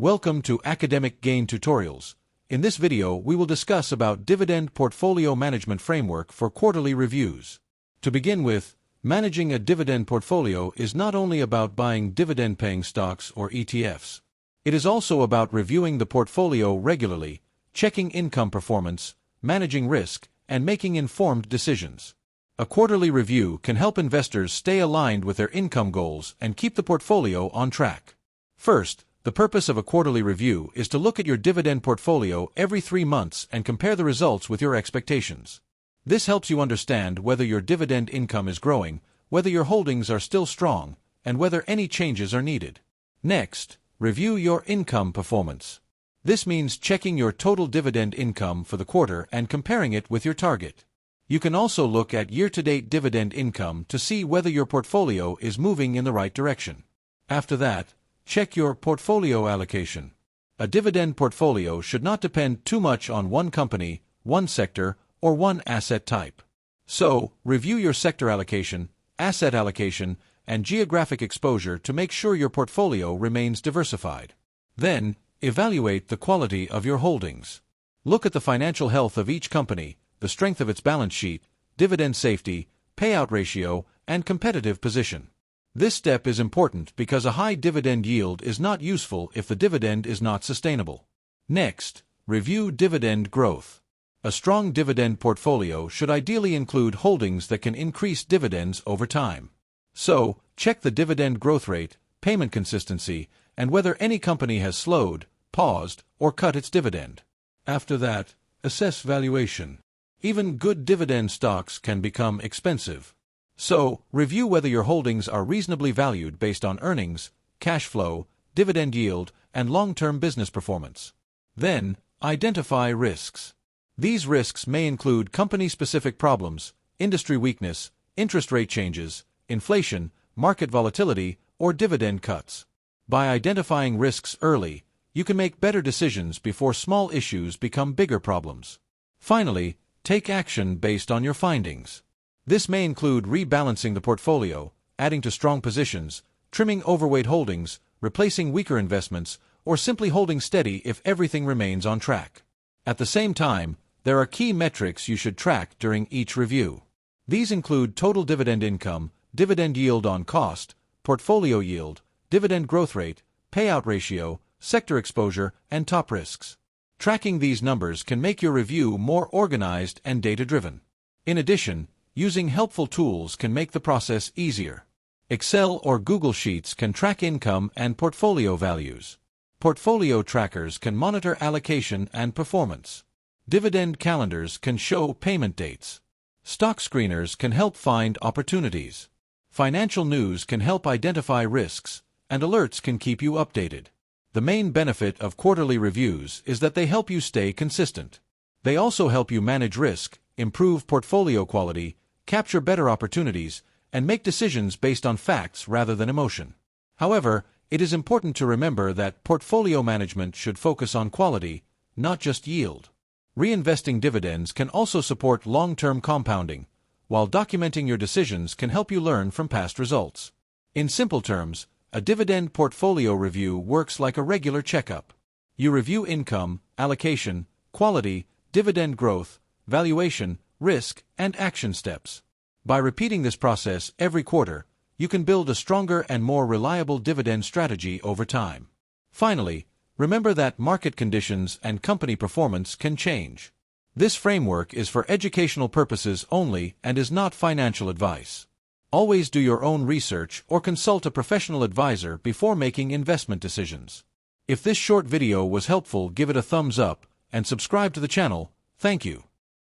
Welcome to Academic Gain Tutorials. In this video, we will discuss about Dividend Portfolio Management Framework for quarterly reviews. To begin with, managing a dividend portfolio is not only about buying dividend-paying stocks or ETFs. It is also about reviewing the portfolio regularly, checking income performance, managing risk, and making informed decisions. A quarterly review can help investors stay aligned with their income goals and keep the portfolio on track. First, the purpose of a quarterly review is to look at your dividend portfolio every 3 months and compare the results with your expectations. This helps you understand whether your dividend income is growing, whether your holdings are still strong, and whether any changes are needed. Next, review your income performance. This means checking your total dividend income for the quarter and comparing it with your target. You can also look at year-to-date dividend income to see whether your portfolio is moving in the right direction. After that, check your portfolio allocation. A dividend portfolio should not depend too much on one company, one sector, or one asset type. So, review your sector allocation, asset allocation, and geographic exposure to make sure your portfolio remains diversified. Then, evaluate the quality of your holdings. Look at the financial health of each company, the strength of its balance sheet, dividend safety, payout ratio, and competitive position. This step is important because a high dividend yield is not useful if the dividend is not sustainable. Next, review dividend growth. A strong dividend portfolio should ideally include holdings that can increase dividends over time. So, check the dividend growth rate, payment consistency, and whether any company has slowed, paused, or cut its dividend. After that, assess valuation. Even good dividend stocks can become expensive. So, review whether your holdings are reasonably valued based on earnings, cash flow, dividend yield, and long-term business performance. Then, identify risks. These risks may include company-specific problems, industry weakness, interest rate changes, inflation, market volatility, or dividend cuts. By identifying risks early, you can make better decisions before small issues become bigger problems. Finally, take action based on your findings. This may include rebalancing the portfolio, adding to strong positions, trimming overweight holdings, replacing weaker investments, or simply holding steady if everything remains on track. At the same time, there are key metrics you should track during each review. These include total dividend income, dividend yield on cost, portfolio yield, dividend growth rate, payout ratio, sector exposure, and top risks. Tracking these numbers can make your review more organized and data-driven. In addition, using helpful tools can make the process easier. Excel or Google Sheets can track income and portfolio values. Portfolio trackers can monitor allocation and performance. Dividend calendars can show payment dates. Stock screeners can help find opportunities. Financial news can help identify risks, and alerts can keep you updated. The main benefit of quarterly reviews is that they help you stay consistent. They also help you manage risk, improve portfolio quality, capture better opportunities, and make decisions based on facts rather than emotion. However, it is important to remember that portfolio management should focus on quality, not just yield. Reinvesting dividends can also support long-term compounding, while documenting your decisions can help you learn from past results. In simple terms, a dividend portfolio review works like a regular checkup. You review income, allocation, quality, dividend growth, valuation, risk, and action steps. By repeating this process every quarter, you can build a stronger and more reliable dividend strategy over time. Finally, remember that market conditions and company performance can change. This framework is for educational purposes only and is not financial advice. Always do your own research or consult a professional advisor before making investment decisions. If this short video was helpful, give it a thumbs up and subscribe to the channel. Thank you.